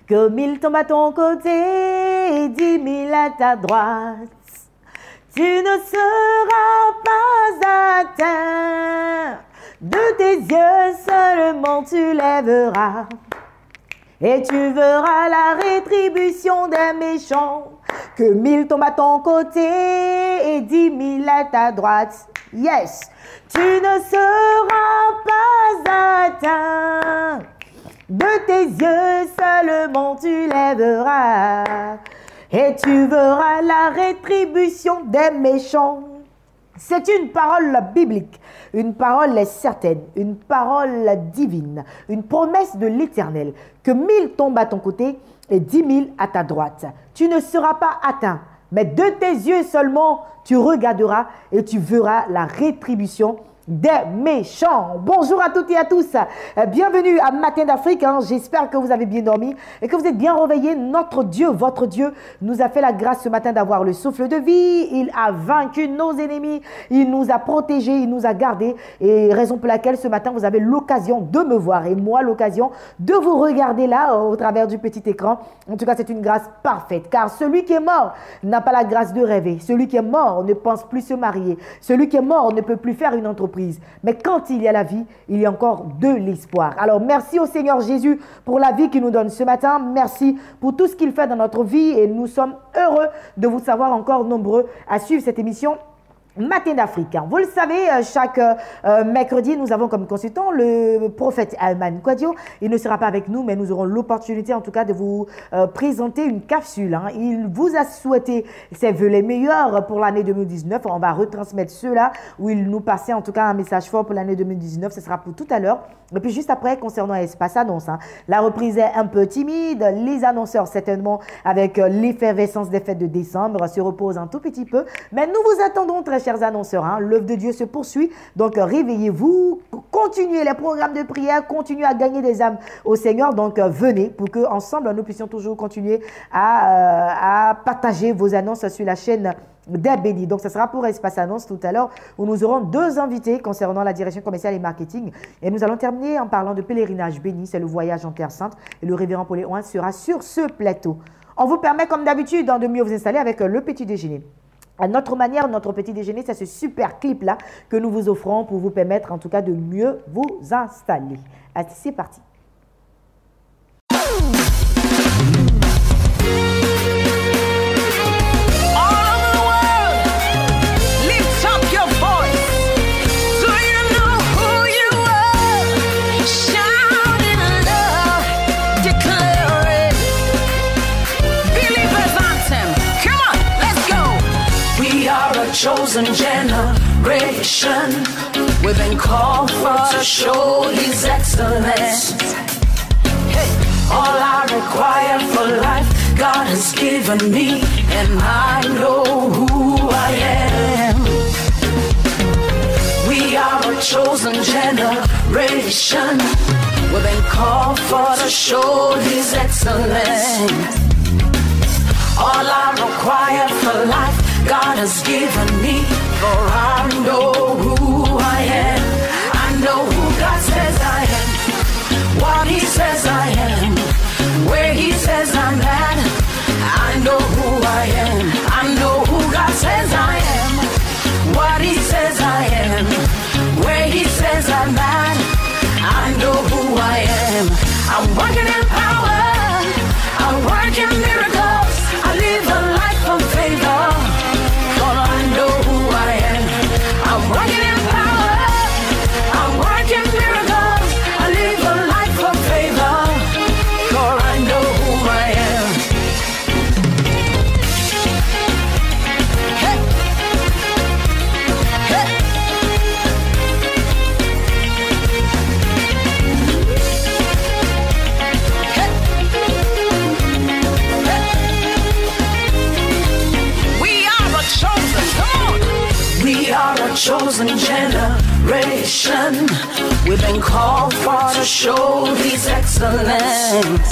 Que 1000 tombent à ton côté et 10 000 à ta droite, tu ne seras pas atteint. De tes yeux seulement tu lèveras et tu verras la rétribution des méchants. Que 1000 tombent à ton côté et 10 000 à ta droite. Yes, tu ne seras pas atteint. De tes yeux seulement tu lèveras et tu verras la rétribution des méchants. C'est une parole biblique, une parole certaine, une parole divine, une promesse de l'Éternel. Que 1000 tombent à ton côté et 10 000 à ta droite. Tu ne seras pas atteint, mais de tes yeux seulement tu regarderas et tu verras la rétribution des méchants. Bonjour à toutes et à tous. Bienvenue à Matin d'Afrique. J'espère que vous avez bien dormi et que vous êtes bien réveillés. Notre Dieu, votre Dieu, nous a fait la grâce ce matin d'avoir le souffle de vie. Il a vaincu nos ennemis. Il nous a protégés. Il nous a gardés. Et raison pour laquelle ce matin, vous avez l'occasion de me voir et moi l'occasion de vous regarder là au travers du petit écran. En tout cas, c'est une grâce parfaite. Car celui qui est mort n'a pas la grâce de rêver. Celui qui est mort ne pense plus se marier. Celui qui est mort ne peut plus faire une entreprise. Mais quand il y a la vie, il y a encore de l'espoir. Alors, merci au Seigneur Jésus pour la vie qu'il nous donne ce matin. Merci pour tout ce qu'il fait dans notre vie. Et nous sommes heureux de vous savoir encore nombreux à suivre cette émission Matin d'Afrique. Vous le savez, chaque mercredi, nous avons comme consultant le prophète Ayman Kouadio. Il ne sera pas avec nous, mais nous aurons l'opportunité en tout cas de vous présenter une capsule. Il vous a souhaité ses vœux les meilleurs pour l'année 2019. On va retransmettre ceux-là où il nous passait en tout cas un message fort pour l'année 2019. Ce sera pour tout à l'heure. Et puis juste après, concernant Espace Annonce, la reprise est un peu timide. Les annonceurs, certainement, avec l'effervescence des fêtes de décembre, se reposent un tout petit peu. Mais nous vous attendons, très chers annonceurs. L'œuvre de Dieu se poursuit. Donc, réveillez-vous, continuez les programmes de prière, continuez à gagner des âmes au Seigneur. Donc, venez pour que ensemble nous puissions toujours continuer à partager vos annonces sur la chaîne des bénis. Donc, ce sera pour Espace Annonce tout à l'heure où nous aurons deux invités concernant la direction commerciale et marketing. Et nous allons terminer en parlant de pèlerinage béni. C'est le voyage en Terre Sainte. Et le révérend Paul Léon sera sur ce plateau. On vous permet, comme d'habitude, de mieux vous installer avec le petit déjeuner. À notre manière, notre petit déjeuner, c'est ce super clip-là que nous vous offrons pour vous permettre, en tout cas, de mieux vous installer. Allez, c'est parti. Chosen generation, we've been called for to show His excellence. Hey, all I require for life, God has given me, and I know who I am. We are a chosen generation, we've been called for to show His excellence. All I require for life, God has given me, for I know who I am. I know who God says I am, what He says I am, where He says I'm at. I know who I am. I know who God says I am, what He says I am, where He says I'm at. I know who I am. I'm working in power, I work in miracles, I live a life of favor. I'm working in power, I'm working miracles, I live a life of favor, for I know who I am. Hey. Hey. Hey. Hey. We are a chosen, come on. We are a chosen generation. We've been called for to show His excellence.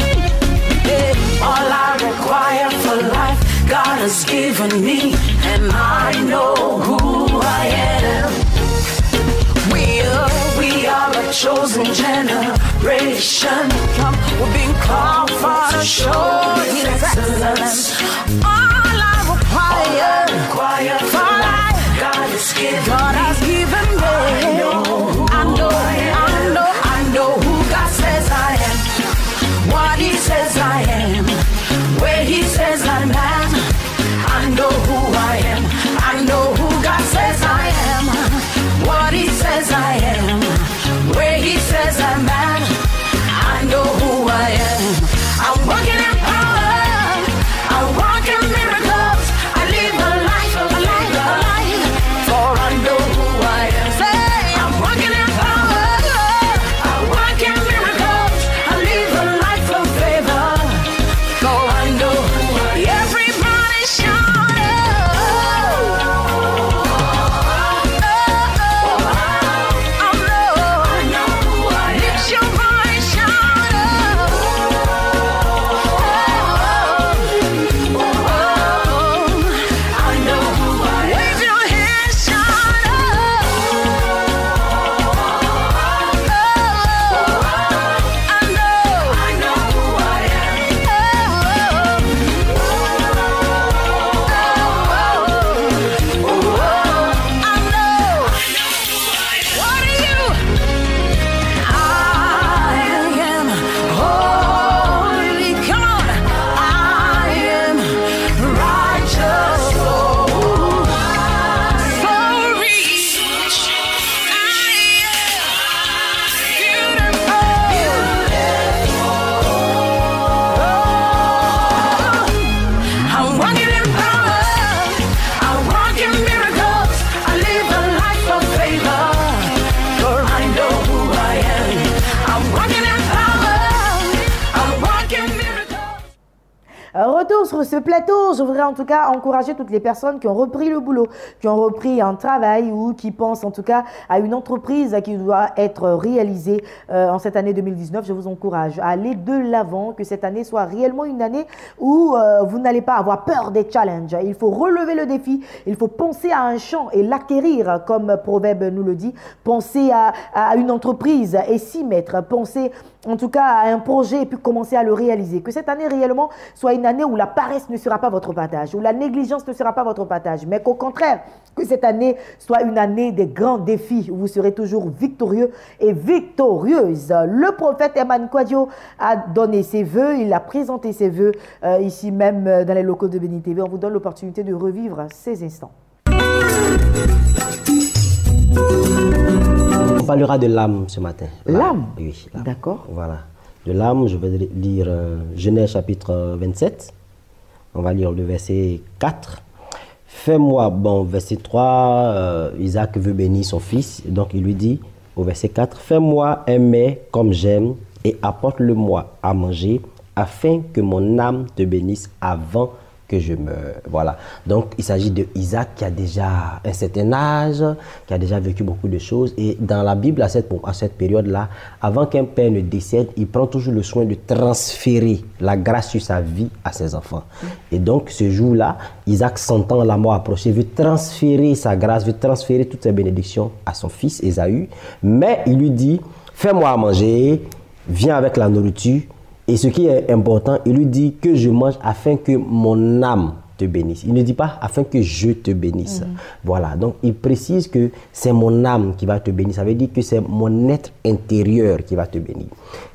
Yeah. All I require for life, God has given me, and I know who I am. chosen generation. We're being called for to show His excellence. All I require for life, God has given me. I know who God says I am, what He says I am, where He says I'm at. I know who I am. I know who God says I am, what He says I am, where He says I'm at. I know who I am. I'm walking in power. I walk in miracles. I live a life, a life, a life. For I know who I am. Say, I'm walking in power. I walk in miracles. I live a life of favor. For I know who I am. Everybody shout. Retour sur ce plateau, je voudrais en tout cas encourager toutes les personnes qui ont repris le boulot, qui ont repris un travail ou qui pensent en tout cas à une entreprise qui doit être réalisée en cette année 2019. Je vous encourage à aller de l'avant, que cette année soit réellement une année où vous n'allez pas avoir peur des challenges. Il faut relever le défi, il faut penser à un champ et l'acquérir comme Proverbe nous le dit, penser à une entreprise et s'y mettre, penser en tout cas à un projet et puis commencer à le réaliser. Que cette année réellement soit une année où la paresse ne sera pas votre partage, où la négligence ne sera pas votre partage, mais qu'au contraire, que cette année soit une année des grands défis où vous serez toujours victorieux et victorieuse. Le prophète Eman Kwadjo a donné ses vœux, il a présenté ses vœux ici même dans les locaux de Béni TV. On vous donne l'opportunité de revivre ces instants. On parlera de l'âme ce matin. L'âme? Oui. D'accord. Voilà. De l'âme, je vais lire Genèse chapitre 27. On va lire le verset 4. Fais-moi, bon, verset 3, Isaac veut bénir son fils. Donc il lui dit au verset 4, fais-moi un mets comme j'aime et apporte-le-moi à manger afin que mon âme te bénisse avant que je meure. Voilà. Donc, il s'agit de Isaac qui a déjà un certain âge, qui a déjà vécu beaucoup de choses. Et dans la Bible, à cette période-là, avant qu'un père ne décède, il prend toujours le soin de transférer la grâce sur sa vie à ses enfants. Et donc, ce jour-là, Isaac, sentant la mort approcher, veut transférer sa grâce, veut transférer toutes ses bénédictions à son fils Ésaü. Mais il lui dit, fais-moi à manger, viens avec la nourriture. Et ce qui est important, il lui dit que je mange afin que mon âme te bénisse. Il ne dit pas afin que je te bénisse. Voilà, donc il précise que c'est mon âme qui va te bénir. Ça veut dire que c'est mon être intérieur qui va te bénir.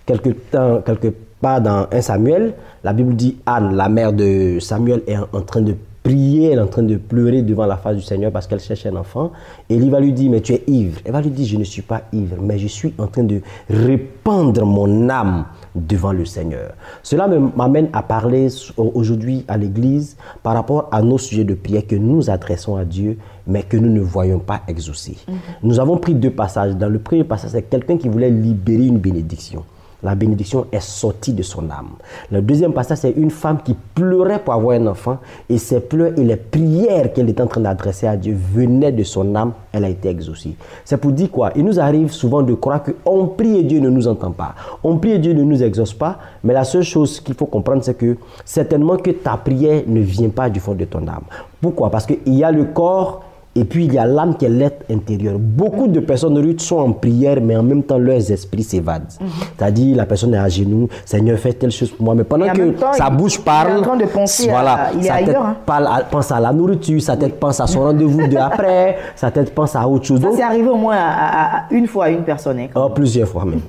Quelque part dans 1 Samuel, la Bible dit Anne, la mère de Samuel, est en train de prier, elle est en train de pleurer devant la face du Seigneur parce qu'elle cherche un enfant. Et il va lui dire, mais tu es ivre. Elle va lui dire, je ne suis pas ivre, mais je suis en train de répandre mon âme devant le Seigneur. Cela m'amène à parler aujourd'hui à l'Église par rapport à nos sujets de prière que nous adressons à Dieu, mais que nous ne voyons pas exaucer. Nous avons pris 2 passages. Dans le premier passage, c'est quelqu'un qui voulait libérer une bénédiction. La bénédiction est sortie de son âme. Le deuxième passage, c'est une femme qui pleurait pour avoir un enfant et ses pleurs et les prières qu'elle était en train d'adresser à Dieu venaient de son âme, elle a été exaucée. C'est pour dire quoi? Il nous arrive souvent de croire qu'on prie et Dieu ne nous entend pas. On prie et Dieu ne nous exauce pas, mais la seule chose qu'il faut comprendre, c'est que certainement que ta prière ne vient pas du fond de ton âme. Pourquoi? Parce qu'il y a le corps Et puis, il y a l'âme qui est l'être intérieur. Beaucoup de personnes, Ruth, sont en prière, mais en même temps, leurs esprits s'évadent. C'est-à-dire, la personne est à genoux, Seigneur, fais telle chose pour moi. Mais pendant que sa bouche parle, il est en train de penser il est sa tête ailleurs, pense à la nourriture, sa tête pense à son rendez-vous de après, sa tête pense à autre chose. Ça, c'est arrivé au moins une fois à une personne. Hein, plusieurs fois même.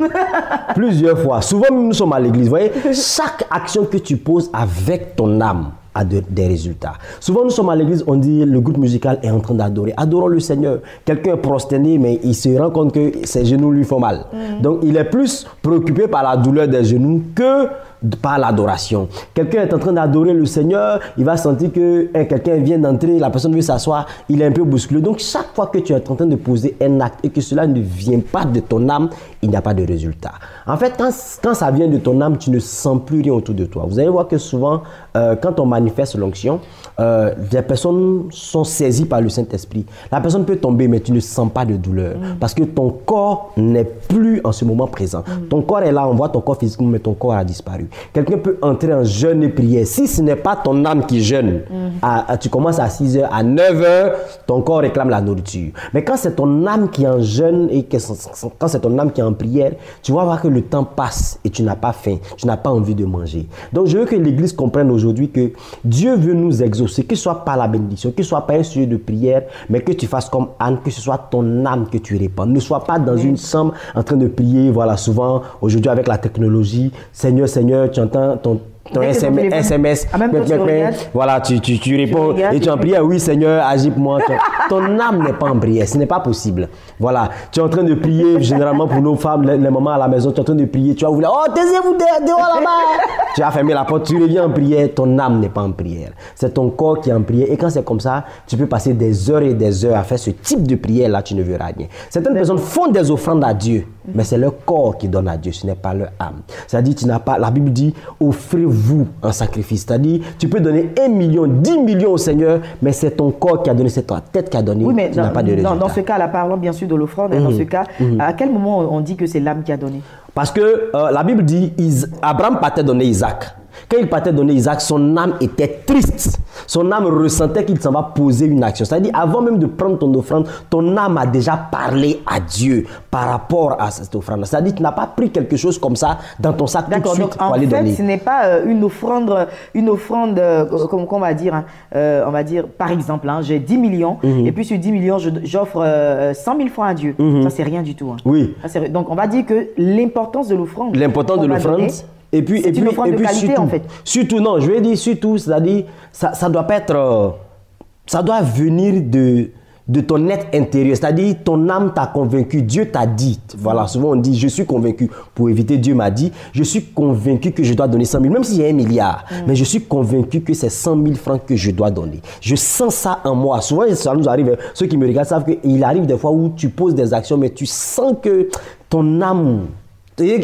Plusieurs fois. Souvent, nous sommes à l'église. Vous voyez, chaque action que tu poses avec ton âme a des résultats. Souvent, nous sommes à l'église, on dit le groupe musical est en train d'adorer. Adorons le Seigneur. Quelqu'un est prosterné, mais il se rend compte que ses genoux lui font mal. Donc, il est plus préoccupé par la douleur des genoux que par l'adoration. Quelqu'un est en train d'adorer le Seigneur, il va sentir que quelqu'un vient d'entrer, la personne veut s'asseoir, il est un peu bousculé. Donc, chaque fois que tu es en train de poser un acte et que cela ne vient pas de ton âme, il n'y a pas de résultat. En fait, quand ça vient de ton âme, tu ne sens plus rien autour de toi. Vous allez voir que souvent, quand on manifeste l'onction, les personnes sont saisies par le Saint-Esprit. La personne peut tomber, mais tu ne sens pas de douleur. Parce que ton corps n'est plus en ce moment présent. Ton corps est là, on voit ton corps physiquement, mais ton corps a disparu. Quelqu'un peut entrer en jeûne et prière. Si ce n'est pas ton âme qui jeûne, tu commences à 6 h, à 9 h, ton corps réclame la nourriture. Mais quand c'est ton âme qui est en jeûne et quand c'est ton âme qui est en prière, tu vas voir que le temps passe et tu n'as pas faim, tu n'as pas envie de manger. Donc je veux que l'Église comprenne aujourd'hui que Dieu veut nous exaucer, que ce soit par la bénédiction, que ce soit par un sujet de prière, mais que tu fasses comme Anne, que ce soit ton âme que tu répands. Ne sois pas dans une chambre en train de prier, voilà, souvent aujourd'hui avec la technologie, Seigneur, Seigneur, tu entends ton SMS, voilà, tu réponds et tu en prière, oui Seigneur, agis pour moi. Ton âme n'est pas en prière, ce n'est pas possible. Voilà, tu es en train de prier, généralement pour nos femmes, les mamans à la maison, tu es en train de prier, tu vas vouloir, oh taisez-vous dehors là-bas. Tu as fermé la porte, tu reviens en prière, ton âme n'est pas en prière. C'est ton corps qui est en prière et quand c'est comme ça, tu peux passer des heures et des heures à faire ce type de prière là, tu ne verras rien. Certaines personnes font des offrandes à Dieu, mais c'est leur corps qui donne à Dieu, ce n'est pas leur âme. C'est-à-dire, tu n'as pas, la Bible dit, offrez-vous un sacrifice. C'est-à-dire, tu peux donner 1 million, 10 millions au Seigneur, mais c'est ton corps qui a donné, c'est ta tête qui a donné. Oui, mais tu n'as pas de résultat. Dans ce cas-là, parlons bien sûr de l'offrande. Dans ce cas, à quel moment on dit que c'est l'âme qui a donné? Parce que la Bible dit, Abraham partait donner Isaac. Quand il partait donner Isaac, son âme était triste. Son âme ressentait qu'il s'en va poser une action. C'est-à-dire, avant même de prendre ton offrande, ton âme a déjà parlé à Dieu par rapport à cette offrande. C'est-à-dire, tu n'as pas pris quelque chose comme ça dans ton sac tout de suite pour aller donner. En fait, ce n'est pas une offrande, comment on va dire, on va dire, par exemple, j'ai 10 millions, et puis sur 10 millions, j'offre 100 000 francs à Dieu. Ça, c'est rien du tout. Hein. Oui. Donc, on va dire que l'importance de l'offrande. L'importance de l'offrande. Et puis surtout, en fait. Surtout, non, je vais dire surtout, c'est-à-dire, ça doit pas être, ça doit venir de ton être intérieur, c'est-à-dire ton âme t'a convaincu, Dieu t'a dit, voilà, souvent on dit, je suis convaincu, pour éviter Dieu m'a dit, je suis convaincu que je dois donner 100 000, même s'il y a 1 milliard, mais je suis convaincu que c'est 100 000 francs que je dois donner. Je sens ça en moi. Souvent, ça nous arrive, ceux qui me regardent savent qu'il arrive des fois où tu poses des actions, mais tu sens que ton âme...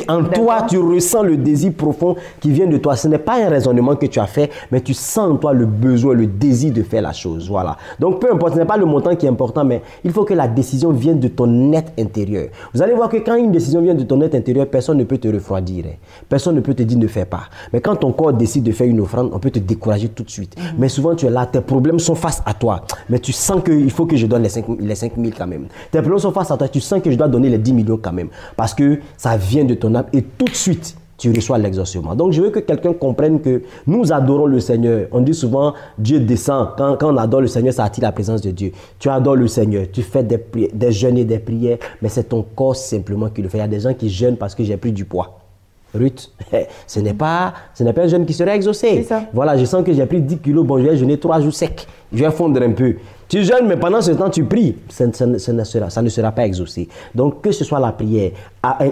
En toi, tu ressens le désir profond qui vient de toi. Ce n'est pas un raisonnement que tu as fait, mais tu sens en toi le besoin, le désir de faire la chose. Voilà. Donc, peu importe, ce n'est pas le montant qui est important, mais il faut que la décision vienne de ton être intérieur. Vous allez voir que quand une décision vient de ton être intérieur, personne ne peut te refroidir. Personne ne peut te dire ne fais pas. Mais quand ton corps décide de faire une offrande, on peut te décourager tout de suite. Mais souvent, tu es là, tes problèmes sont face à toi. Mais tu sens qu'il faut que je donne les 5 000 quand même. Tes problèmes sont face à toi, tu sens que je dois donner les 10 millions quand même. Parce que ça vient de ton âme et tout de suite tu reçois l'exaucement. Donc je veux que quelqu'un comprenne que nous adorons le Seigneur. On dit souvent Dieu descend. Quand on adore le Seigneur, ça attire la présence de Dieu. Tu adores le Seigneur, tu fais des jeûnes et des prières, mais c'est ton corps simplement qui le fait. Il y a des gens qui jeûnent parce que j'ai pris du poids. Ruth, ce n'est pas un jeûne qui serait exaucé. Voilà, je sens que j'ai pris 10 kilos, bon, je vais jeûner 3 jours secs. Je vais fondre un peu. Tu jeûnes, mais pendant ce temps, tu pries. Ça ne sera pas exaucé. Donc, que ce soit la prière.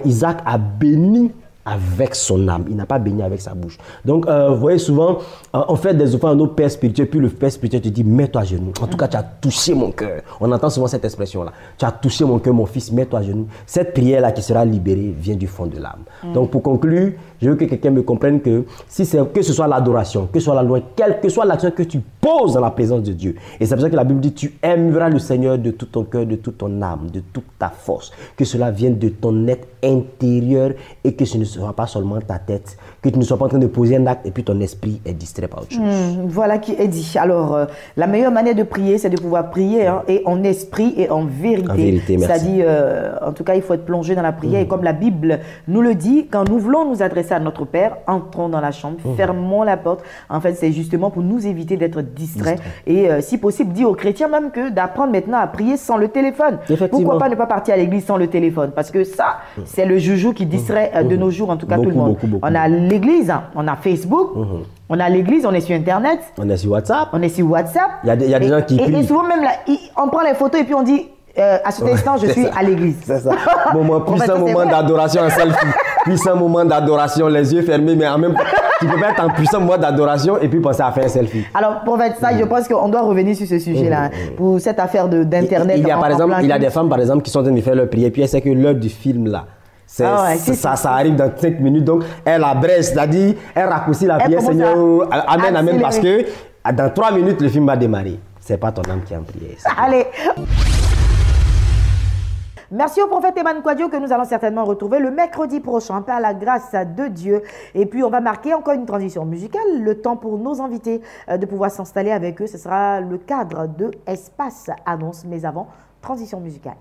Isaac a béni avec son âme. Il n'a pas béni avec sa bouche. Donc, vous voyez souvent, on fait des offrandes à nos pères spirituels, puis le père spirituel te dit, mets-toi à genoux. En tout cas, tu as touché mon cœur. On entend souvent cette expression-là. Tu as touché mon cœur, mon fils, mets-toi à genoux. Cette prière-là qui sera libérée vient du fond de l'âme. Donc, pour conclure, je veux que quelqu'un me comprenne que si c'est que ce soit l'adoration, que ce soit la loi, quelle que soit l'action que tu poses pose dans la présence de Dieu. Et c'est pour ça que la Bible dit, tu aimeras le Seigneur de tout ton cœur, de toute ton âme, de toute ta force. Que cela vienne de ton être intérieur et que ce ne soit pas seulement ta tête. Que tu ne sois pas en train de poser un acte et puis ton esprit est distrait par autre chose. Voilà qui est dit. Alors, la meilleure manière de prier, c'est de pouvoir prier et en esprit et en vérité. En vérité, merci. C'est-à-dire, en tout cas, il faut être plongé dans la prière. Et comme la Bible nous le dit, quand nous voulons nous adresser à notre Père, entrons dans la chambre, fermons la porte. En fait, c'est justement pour nous éviter d'être distraits. Et si possible, dit aux chrétiens même que d'apprendre maintenant à prier sans le téléphone. Pourquoi pas ne pas partir à l'église sans le téléphone? Parce que ça, c'est le joujou qui distrait de nos jours, en tout cas tout le monde. On a l'église, on a Facebook, on a l'église, on est sur Internet. On est sur WhatsApp. On est sur WhatsApp. Il y a des gens qui prient. Et souvent même, là, on prend les photos et puis on dit, à cet instant, je suis à l'église. C'est ça. Puissant moment d'adoration en selfie. Puissant moment d'adoration, les yeux fermés, mais en même temps, tu peux pas être en puissant moment d'adoration et puis penser à faire un selfie. Alors, pour faire ça, je pense qu'on doit revenir sur ce sujet-là, pour cette affaire d'Internet. Il y a des femmes, par exemple, qui sont en train de faire leur prière, puis elles savent que l'heure du film, là, ça arrive dans 5 minutes, donc elle abrège, c'est-à-dire, elle raccourcit la prière, Seigneur, amen, amen, parce que dans 3 minutes, le film va démarrer. C'est pas ton âme qui est en prière. Allez. Merci au prophète Eman Kouadio que nous allons certainement retrouver le mercredi prochain par la grâce de Dieu. Et puis on va marquer encore une transition musicale, le temps pour nos invités de pouvoir s'installer avec eux. Ce sera le cadre de Espace Annonce, mais avant, transition musicale.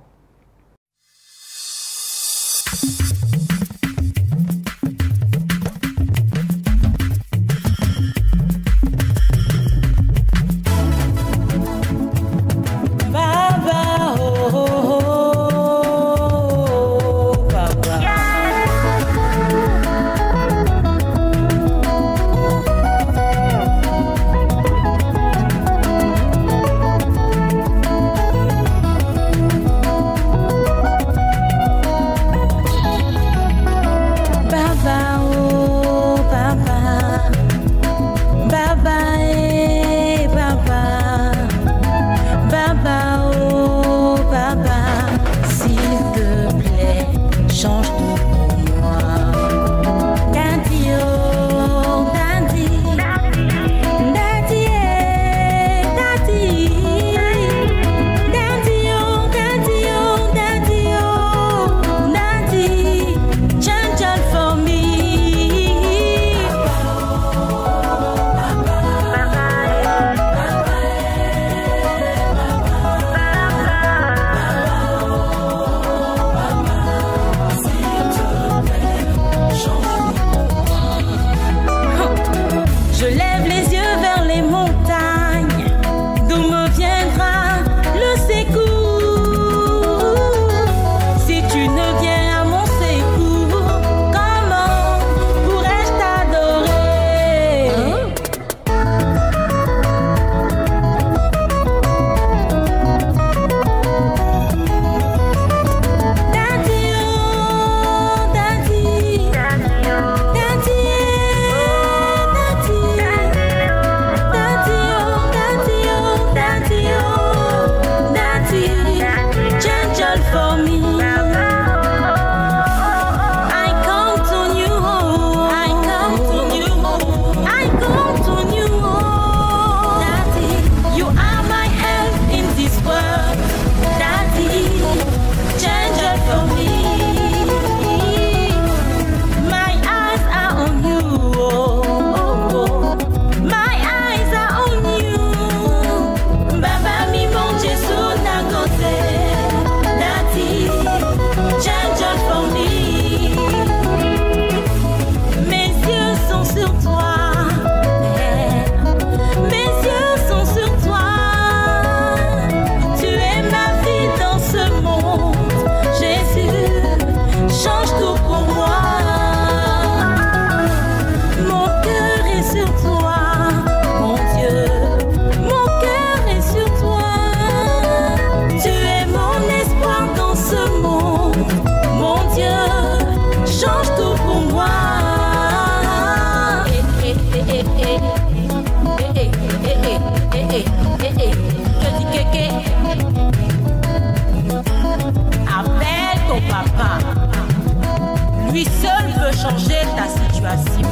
Lui seul peut changer ta situation.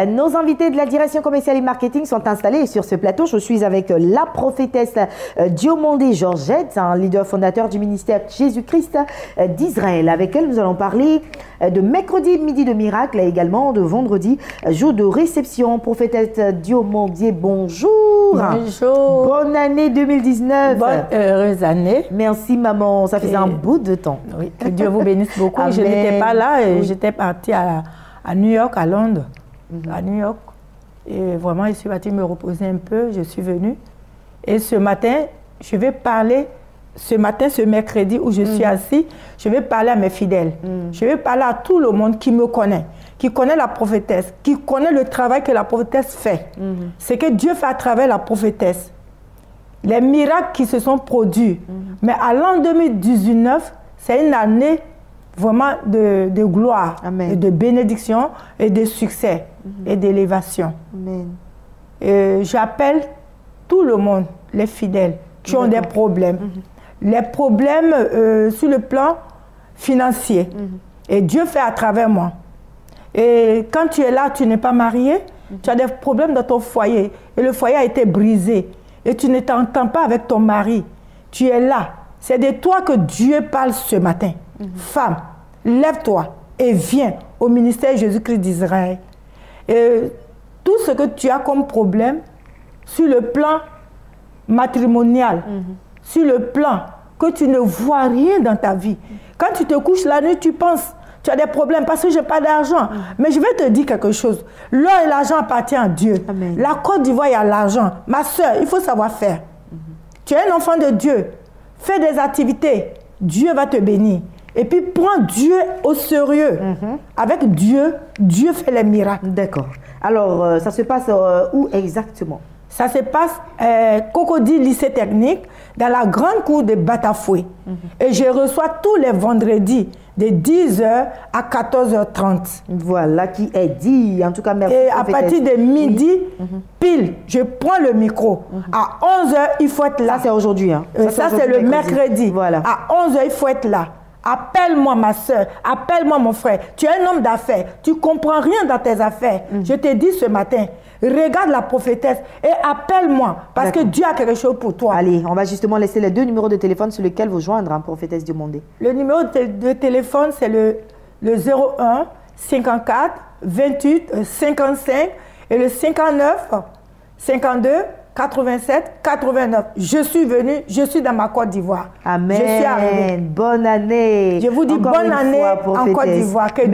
Nos invités de la direction commerciale et marketing sont installés sur ce plateau. Je suis avec la prophétesse Diomondé Georgette, un leader fondateur du ministère Jésus-Christ d'Israël. Avec elle, nous allons parler de mercredi, midi de miracle, et également de vendredi, jour de réception. Prophétesse Diomondé, bonjour. Bonjour. Bonne année 2019. Bonne heureuse année. Merci maman, ça faisait un bout de temps. Oui, que Dieu vous bénisse beaucoup. Amen. Je n'étais pas là, j'étais partie à New York, à Londres, à New York. Et vraiment, je suis partie me reposer un peu, je suis venue. Et ce matin, je vais parler, ce mercredi où je suis assis, je vais parler à mes fidèles. Je vais parler à tout le monde qui me connaît, qui connaît la prophétesse, qui connaît le travail que la prophétesse fait. C'est que Dieu fait à travers la prophétesse. Les miracles qui se sont produits. Mais à l'an 2019, c'est une année vraiment de gloire, et de bénédiction et de succès et d'élévation. J'appelle tout le monde, les fidèles, qui ont des problèmes. Les problèmes sur le plan financier. Et Dieu fait à travers moi. Et quand tu es là, tu n'es pas marié, tu as des problèmes dans ton foyer. Et le foyer a été brisé. Et tu ne t'entends pas avec ton mari. Tu es là. C'est de toi que Dieu parle ce matin. Femme, lève-toi et viens au ministère Jésus-Christ d'Israël. Et tout ce que tu as comme problème, sur le plan matrimonial, sur le plan que tu ne vois rien dans ta vie. Quand tu te couches la nuit, tu penses, tu as des problèmes parce que je n'ai pas d'argent. Mais je vais te dire quelque chose. L'or et l'argent appartiennent à Dieu. La Côte d'Ivoire, il y a l'argent. Ma soeur, il faut savoir faire. Tu es un enfant de Dieu. Fais des activités. Dieu va te bénir. Et puis, prends Dieu au sérieux. Avec Dieu, Dieu fait les miracles. D'accord. Alors, ça se passe où exactement? Ça se passe Cocody lycée technique, dans la grande cour de Batafoué. Et je reçois tous les vendredis de 10h à 14h30. Voilà qui est dit. En tout cas, merci. Et à partir de midi, pile, je prends le micro. À 11h, il faut être là. Ça, c'est aujourd'hui. Hein. Ça, c'est le mercredi. Voilà. À 11h, il faut être là. Appelle-moi ma soeur, appelle-moi mon frère. Tu es un homme d'affaires, tu ne comprends rien dans tes affaires. Je te dis ce matin, regarde la prophétesse et appelle-moi parce que Dieu a quelque chose pour toi. Allez, on va justement laisser les deux numéros de téléphone sur lesquels vous joindre, hein, prophétesse Diomondé. Le numéro de téléphone, c'est le 01 54 28 55 et le 59 52 87, 89. Je suis venue, je suis dans ma Côte d'Ivoire. Amen. Je suis arrivée. Bonne année. Je vous dis encore bonne année en Côte d'Ivoire. Que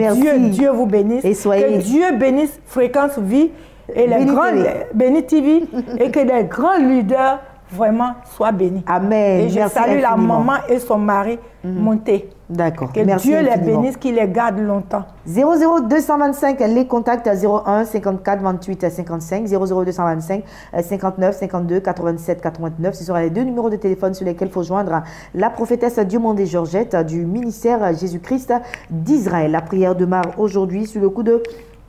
Dieu vous bénisse. Et soyez... Que Dieu bénisse Fréquence Vie et les grands Béni TV et que les grands leaders vraiment soient bénis. Amen. Et je salue la maman et son mari montés. D'accord. Que Dieu les bénisse, qu'il les garde longtemps. 00225, les contacts 01 54 28 55, 00225 59 52 87 89. Ce seront les deux numéros de téléphone sur lesquels il faut joindre la prophétesse Diomondé Georgette du ministère Jésus-Christ d'Israël. La prière démarre aujourd'hui sur le coup de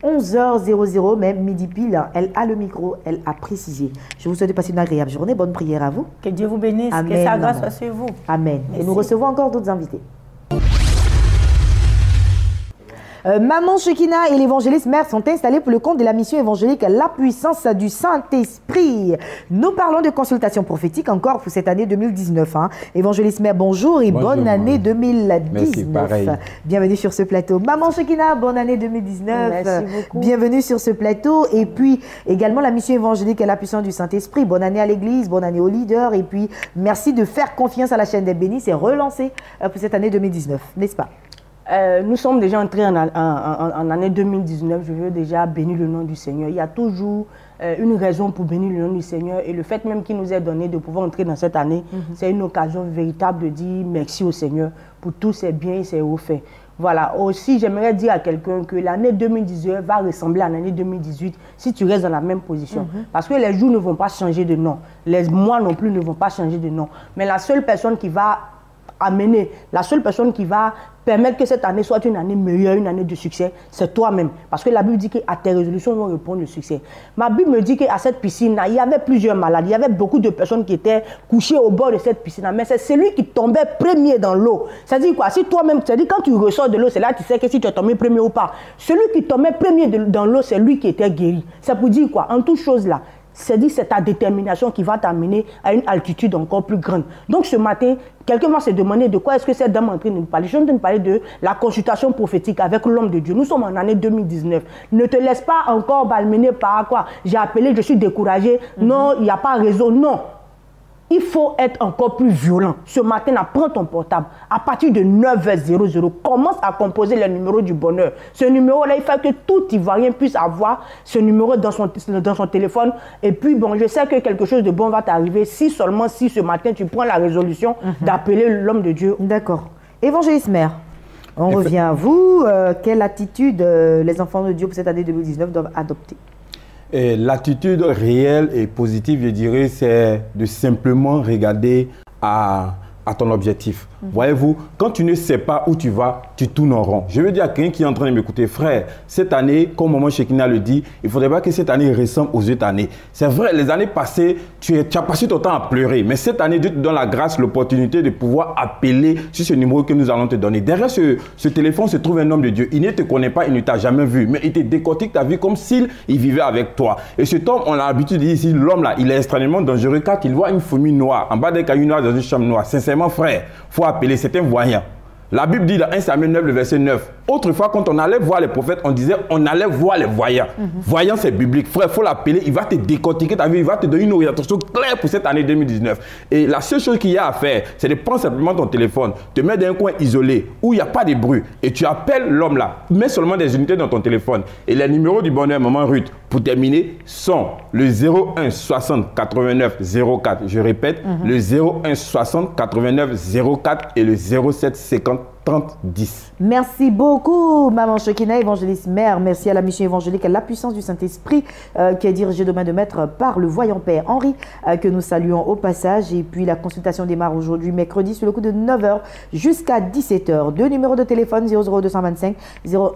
11h00, même midi pile. Elle a le micro, elle a précisé. Je vous souhaite de passer une agréable journée. Bonne prière à vous. Que Dieu vous bénisse, Amen, que sa grâce soit sur vous. Amen. Merci. Et nous recevons encore d'autres invités. Maman Shekina et l'évangéliste Mère sont installés pour le compte de la mission évangélique La Puissance du Saint-Esprit. Nous parlons de consultation prophétique encore pour cette année 2019. Hein. Évangéliste Mère, bonjour et bonjour, bonne année 2019. Merci, pareil. Bienvenue sur ce plateau. Maman Shekina, bonne année 2019. Merci beaucoup. Bienvenue sur ce plateau. Et puis également la mission évangélique La Puissance du Saint-Esprit. Bonne année à l'église, bonne année aux leaders. Et puis merci de faire confiance à la chaîne des bénis. C'est relancé pour cette année 2019, n'est-ce pas? Nous sommes déjà entrés en année 2019. Je veux déjà bénir le nom du Seigneur. Il y a toujours une raison pour bénir le nom du Seigneur. Et le fait même qu'il nous ait donné de pouvoir entrer dans cette année, c'est une occasion véritable de dire merci au Seigneur pour tous ses biens et ses hauts faits. Voilà. Aussi, j'aimerais dire à quelqu'un que l'année 2019 va ressembler à l'année 2018 si tu restes dans la même position. Parce que les jours ne vont pas changer de nom. Les mois non plus ne vont pas changer de nom. Mais la seule personne qui va amener. La seule personne qui va permettre que cette année soit une année meilleure, une année de succès, c'est toi-même. Parce que la Bible dit qu'à tes résolutions vont répondre le succès. Ma Bible me dit qu'à cette piscine, il y avait plusieurs malades. Il y avait beaucoup de personnes qui étaient couchées au bord de cette piscine. Mais c'est celui qui tombait premier dans l'eau. C'est-à-dire quoi? Si toi-même, c'est-à-dire quand tu ressors de l'eau, c'est là que tu sais que si tu es tombé premier ou pas. Celui qui tombait premier dans l'eau, c'est lui qui était guéri. C'est pour dire quoi? En toute chose là, c'est ta détermination qui va t'amener à une altitude encore plus grande. Donc ce matin, quelqu'un va se demander de quoi est-ce que cette dame est en train de nous parler. Je suis en train de parler de la consultation prophétique avec l'homme de Dieu. Nous sommes en année 2019. Ne te laisse pas encore malmener par quoi? J'ai appelé, je suis découragé. Non, il n'y a pas raison. Non. Il faut être encore plus violent. Ce matin, prends ton portable. À partir de 9h00, commence à composer le numéro du bonheur. Ce numéro-là, il faut que tout Ivoirien puisse avoir ce numéro dans son téléphone. Et puis, bon, je sais que quelque chose de bon va t'arriver si seulement si ce matin, tu prends la résolution d'appeler l'homme de Dieu. D'accord. Évangéliste Mère, on revient à vous. Quelle attitude les enfants de Dieu pour cette année 2019 doivent adopter? L'attitude réelle et positive, je dirais, c'est de simplement regarder à ton objectif. Voyez-vous, quand tu ne sais pas où tu vas, tu tournes en rond. Je veux dire à quelqu'un qui est en train de m'écouter, frère, cette année, comme Maman Shekina le dit, il ne faudrait pas que cette année ressemble aux autres années. C'est vrai, les années passées, tu as passé ton temps à pleurer, mais cette année, Dieu te donne la grâce, l'opportunité de pouvoir appeler sur ce numéro que nous allons te donner. Derrière ce téléphone se trouve un homme de Dieu. Il ne te connaît pas, il ne t'a jamais vu, mais il te décortique ta vie comme s'il vivait avec toi. Et cet homme, on a l'habitude de dire ici, l'homme là, il est extrêmement dangereux car il voit une fourmi noire en bas d'un caillou noir dans une chambre noire. Sincèrement, frère, il faut appeler, c'est un voyant. La Bible dit dans 1 Samuel 9, le verset 9. Autrefois, quand on allait voir les prophètes, on disait on allait voir les voyants. Voyant, c'est biblique. Frère, il faut l'appeler, il va te décortiquer ta vie, il va te donner une orientation claire pour cette année 2019. Et la seule chose qu'il y a à faire, c'est de prendre simplement ton téléphone, te mettre dans un coin isolé où il n'y a pas de bruit et tu appelles l'homme là. Mets seulement des unités dans ton téléphone. Et les numéros du bonheur, Maman Ruth, pour terminer, sont le 01 60 89 04. Je répète, le 01 60 89 04 et le 07 50 30 10. Merci beaucoup, Maman Shekina, évangéliste Mère. Merci à la mission évangélique, à la puissance du Saint-Esprit qui est dirigée de main de maître par le voyant Père Henri, que nous saluons au passage. Et puis la consultation démarre aujourd'hui, mercredi, sur le coup de 9h jusqu'à 17h. Deux numéros de téléphone, 00225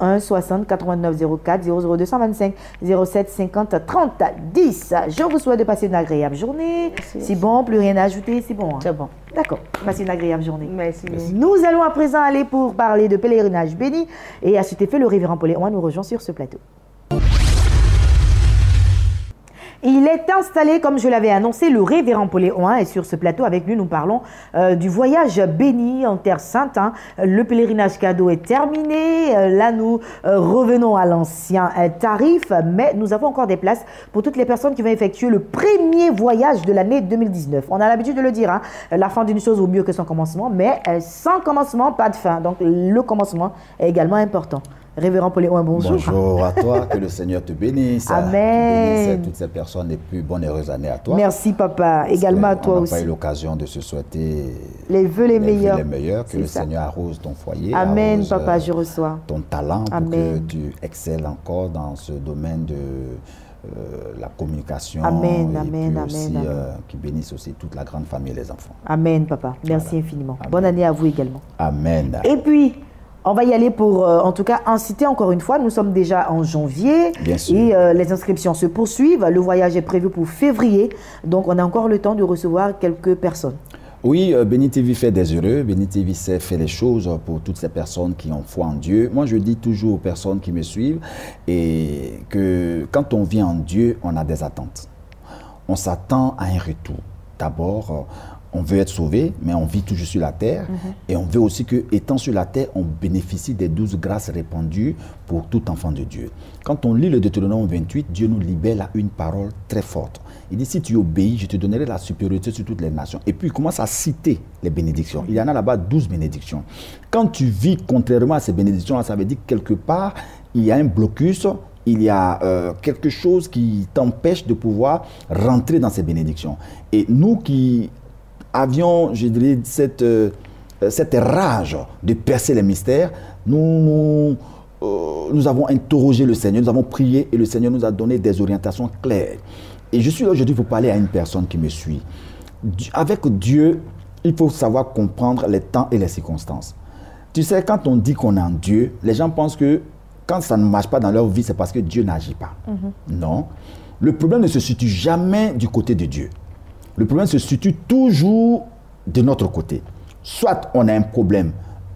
01 60 89 04, 00225 07 50 30 10. Je vous souhaite de passer une agréable journée. C'est bon, plus rien à ajouter, c'est bon. Hein? C'est bon. D'accord, passez une agréable journée. Merci. Nous allons à présent aller pour parler de pèlerinage béni. Et à cet effet, le révérend Paul Léon nous rejoint sur ce plateau. Il est installé, comme je l'avais annoncé, le révérend Paul Léon est sur ce plateau. Avec lui, nous parlons du voyage béni en Terre Sainte. Hein. Le pèlerinage cadeau est terminé. Là, nous revenons à l'ancien tarif, mais nous avons encore des places pour toutes les personnes qui vont effectuer le premier voyage de l'année 2019. On a l'habitude de le dire, hein, la fin d'une chose vaut mieux que son commencement, mais sans commencement, pas de fin. Donc, le commencement est également important. Révérend Paul Léon, bonjour. Bonjour à toi, que le Seigneur te bénisse. Amen. Bénisse toutes ces personnes, les plus bonnes et heureuses années à toi. Merci papa, également à toi aussi. On n'a pas eu l'occasion de se souhaiter les vœux les meilleurs. Que le Seigneur arrose ton foyer. Amen, arrose, papa, je reçois. Ton talent pour Amen. que tu excelles encore dans ce domaine de la communication. Amen, et amen, puis amen, aussi, amen. qui bénisse aussi toute la grande famille et les enfants. Amen, papa. Merci infiniment. Amen. Bonne année à vous également. Amen. Et puis, on va y aller pour, en tout cas, inciter encore une fois. Nous sommes déjà en janvier. Bien sûr. Et les inscriptions se poursuivent. Le voyage est prévu pour février. Donc, on a encore le temps de recevoir quelques personnes. Oui, Béni TV fait des heureux. Béni TV fait les choses pour toutes ces personnes qui ont foi en Dieu. Moi, je dis toujours aux personnes qui me suivent et que quand on vit en Dieu, on a des attentes. On s'attend à un retour. D'abord, on veut être sauvé, mais on vit toujours sur la terre. Et on veut aussi que, étant sur la terre, on bénéficie des 12 grâces répandues pour tout enfant de Dieu. Quand on lit le Deutéronome 28, Dieu nous libère à une parole très forte. Il dit, si tu obéis, je te donnerai la supériorité sur toutes les nations. Et puis, il commence à citer les bénédictions. Il y en a là-bas 12 bénédictions. Quand tu vis contrairement à ces bénédictions-là, ça veut dire que quelque part, il y a un blocus, il y a quelque chose qui t'empêche de pouvoir rentrer dans ces bénédictions. Et nous qui avions, je dirais, cette rage de percer les mystères, nous avons interrogé le Seigneur, nous avons prié et le Seigneur nous a donné des orientations claires. Et je suis là aujourd'hui pour parler à une personne qui me suit. Avec Dieu, il faut savoir comprendre les temps et les circonstances. Tu sais, quand on dit qu'on est en Dieu, les gens pensent que quand ça ne marche pas dans leur vie, c'est parce que Dieu n'agit pas. Non. Le problème ne se situe jamais du côté de Dieu. Le problème se situe toujours de notre côté. Soit on a un problème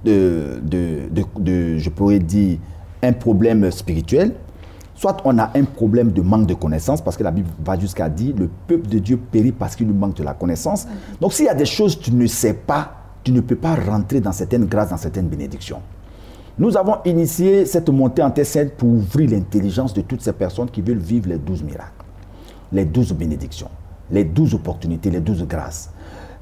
je pourrais dire, un problème spirituel, soit on a un problème de manque de connaissance, parce que la Bible va jusqu'à dire, le peuple de Dieu périt parce qu'il lui manque de la connaissance. Donc s'il y a des choses que tu ne sais pas, tu ne peux pas rentrer dans certaines grâces, dans certaines bénédictions. Nous avons initié cette montée en Terre Sainte pour ouvrir l'intelligence de toutes ces personnes qui veulent vivre les 12 miracles, les 12 bénédictions, les 12 opportunités, les 12 grâces.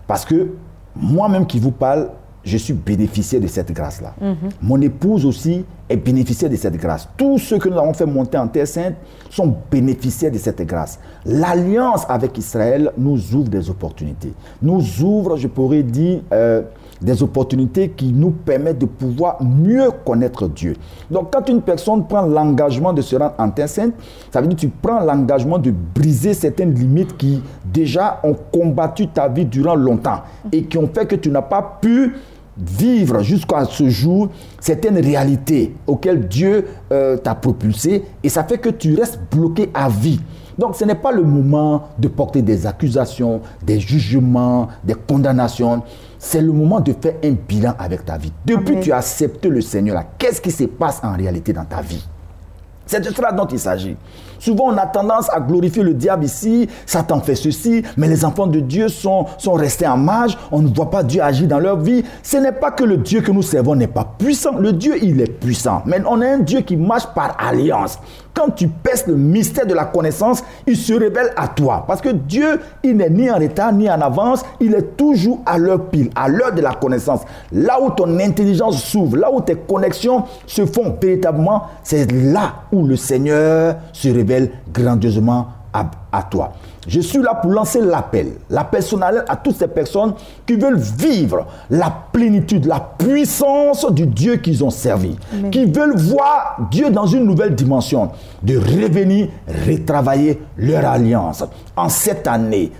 Parce que moi-même qui vous parle, je suis bénéficiaire de cette grâce-là. Mon épouse aussi est bénéficiaire de cette grâce. Tous ceux que nous avons fait monter en Terre Sainte sont bénéficiaires de cette grâce. L'alliance avec Israël nous ouvre des opportunités. Nous ouvre, je pourrais dire, des opportunités qui nous permettent de pouvoir mieux connaître Dieu. Donc, quand une personne prend l'engagement de se rendre en Terre Sainte, ça veut dire que tu prends l'engagement de briser certaines limites qui, déjà, ont combattu ta vie durant longtemps et qui ont fait que tu n'as pas pu vivre jusqu'à ce jour certaines réalités auxquelles Dieu t'a propulsé, et ça fait que tu restes bloqué à vie. Donc ce n'est pas le moment de porter des accusations, des jugements, des condamnations. C'est le moment de faire un bilan avec ta vie. Depuis que tu as accepté le Seigneur, qu'est-ce qui se passe en réalité dans ta vie? C'est de cela dont il s'agit. Souvent, on a tendance à glorifier le diable ici, Satan fait ceci, mais les enfants de Dieu sont restés en marge, on ne voit pas Dieu agir dans leur vie. Ce n'est pas que le Dieu que nous servons n'est pas puissant, le Dieu, il est puissant. Mais on a un Dieu qui marche par alliance. Quand tu pèses le mystère de la connaissance, il se révèle à toi. Parce que Dieu, il n'est ni en retard, ni en avance, il est toujours à l'heure pile, à l'heure de la connaissance. Là où ton intelligence s'ouvre, là où tes connexions se font véritablement, c'est là où le Seigneur se révèle grandiosement à toi. Je suis là pour lancer l'appel solennel à toutes ces personnes qui veulent vivre la plénitude, la puissance du Dieu qu'ils ont servi, qui veulent voir Dieu dans une nouvelle dimension, de revenir, retravailler leur alliance en cette année,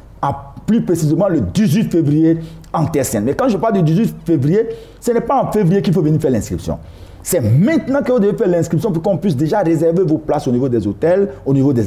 plus précisément le 18 février en Terre Sainte. Mais quand je parle du 18 février, ce n'est pas en février qu'il faut venir faire l'inscription. C'est maintenant que vous devez faire l'inscription pour qu'on puisse déjà réserver vos places au niveau des hôtels, au niveau des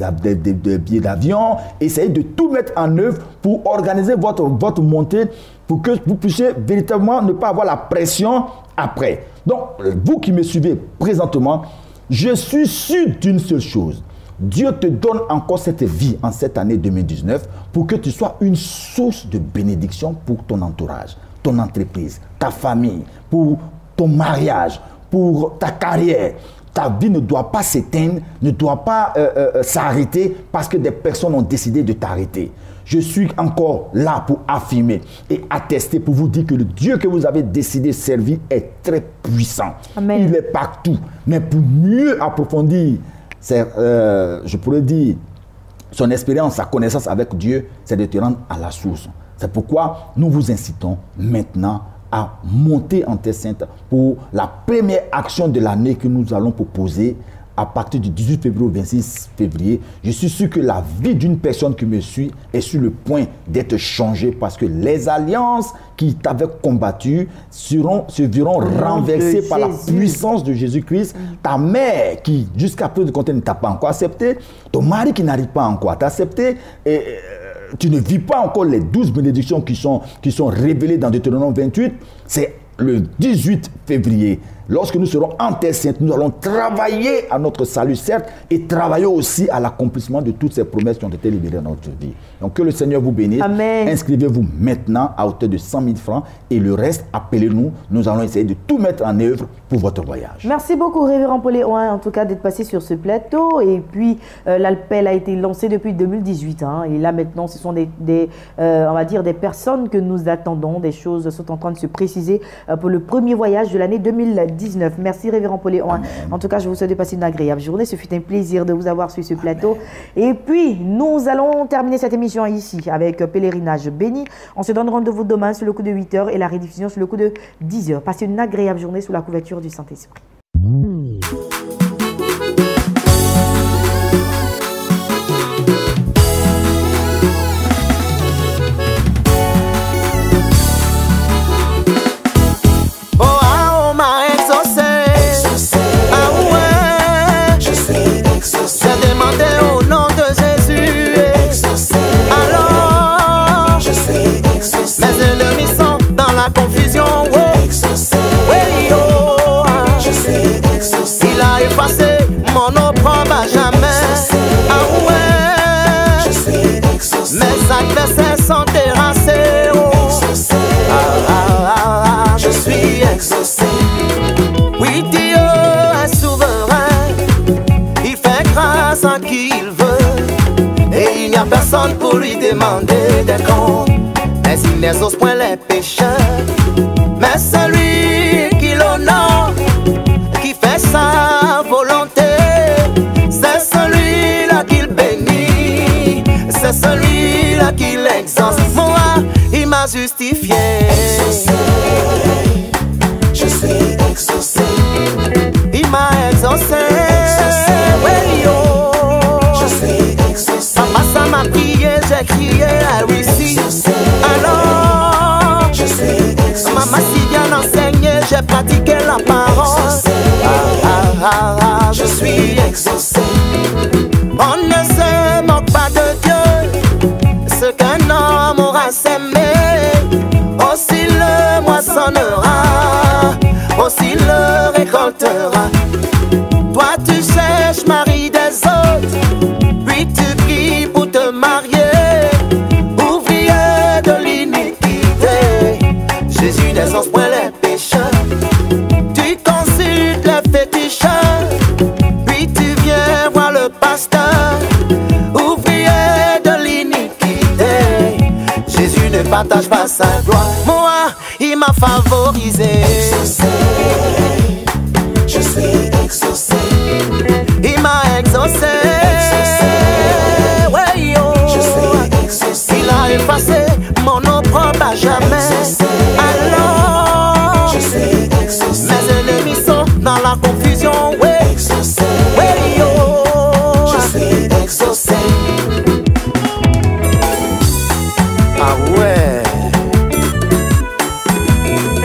billets d'avion. Essayez de tout mettre en œuvre pour organiser votre montée, pour que vous puissiez véritablement ne pas avoir la pression après. Donc, vous qui me suivez présentement, je suis sûr d'une seule chose. Dieu te donne encore cette vie en cette année 2019 pour que tu sois une source de bénédiction pour ton entourage, ton entreprise, ta famille, pour ton mariage, pour ta carrière. Ta vie ne doit pas s'éteindre, ne doit pas s'arrêter parce que des personnes ont décidé de t'arrêter. Je suis encore là pour affirmer et attester, pour vous dire que le Dieu que vous avez décidé de servir est très puissant. Amen. Il est partout. Mais pour mieux approfondir, je pourrais dire, son expérience, sa connaissance avec Dieu, c'est de te rendre à la source. C'est pourquoi nous vous incitons maintenant à monter en Terre Sainte pour la première action de l'année que nous allons proposer à partir du 18 février au 26 février. Je suis sûr que la vie d'une personne qui me suit est sur le point d'être changée parce que les alliances qui t'avaient combattu se verront renversées par la puissance de Jésus-Christ. Ta mère qui, jusqu'à peu de temps, ne t'a pas encore accepté, ton mari qui n'arrive pas encore à t'accepter, et tu ne vis pas encore les 12 bénédictions qui sont révélées dans Deutéronome 28, c'est le 18 février. Lorsque nous serons en Terre Sainte, nous allons travailler à notre salut, certes, et travailler aussi à l'accomplissement de toutes ces promesses qui ont été libérées dans notre vie. Donc que le Seigneur vous bénisse. Amen. Inscrivez-vous maintenant à hauteur de 100 000 francs et le reste, appelez-nous. Nous allons essayer de tout mettre en œuvre pour votre voyage. Merci beaucoup, Révérend Paul Léon, en tout cas, d'être passé sur ce plateau. Et puis, l'appel a été lancé depuis 2018. Et là, maintenant, ce sont on va dire des personnes que nous attendons. Des choses sont en train de se préciser pour le premier voyage de l'année 2019. Merci, Révérend Paul Léon. En tout cas, je vous souhaite de passer une agréable journée. Ce fut un plaisir de vous avoir sur ce plateau. Et puis, nous allons terminer cette émission ici avec Pèlerinage béni. On se donne rendez-vous demain sur le coup de 8h et la rediffusion sur le coup de 10h. Passez une agréable journée sous la couverture du Saint-Esprit. pour lui demander des comptes. Mais il n'exauce point les pécheurs. Mais celui qui l'honore, qui fait sa volonté, c'est celui-là qu'il bénit, c'est celui-là qui l'exauce. Moi, il m'a justifié. Exaucé, je suis exaucé. Il m'a exaucé. Exaucé, oui, oh. Je suis exaucé. Papa, ça m'a prié, j'ai crié, I receive. Alors, je suis exaucé. Maman si bien enseigné, j'ai pratiqué la parole. Je suis exaucé. On ne se moque pas de Dieu. Ce qu'un homme aura sémé, aussi le moissonnera, aussi le récoltera. Toi tu cherches mari des autres, puis tu pries pour te marier, ouvrier de l'iniquité. Jésus n'exauce point les pécheurs. Tu consultes les féticheurs, puis tu viens voir le pasteur, ouvrier de l'iniquité. Jésus ne partage pas sa gloire. Moi, il m'a favorisé. Exaucé, je suis exaucé. Il m'a exaucé. Exaucé, ouais, yo. Je suis exaucé. Il a effacé mon opprobre à jamais. Exaucé. Alors, je suis exaucé. Mes ennemis sont dans la confusion, ouais. Exaucé, ouais, yo. Je suis exaucé. Ah ouais,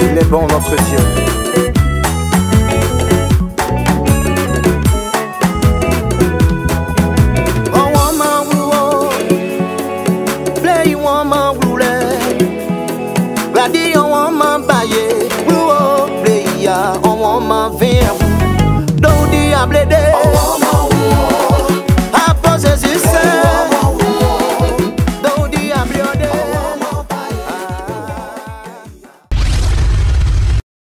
il est bon notre Dieu. Oh woman, woo, play woman, woo, glad you woman,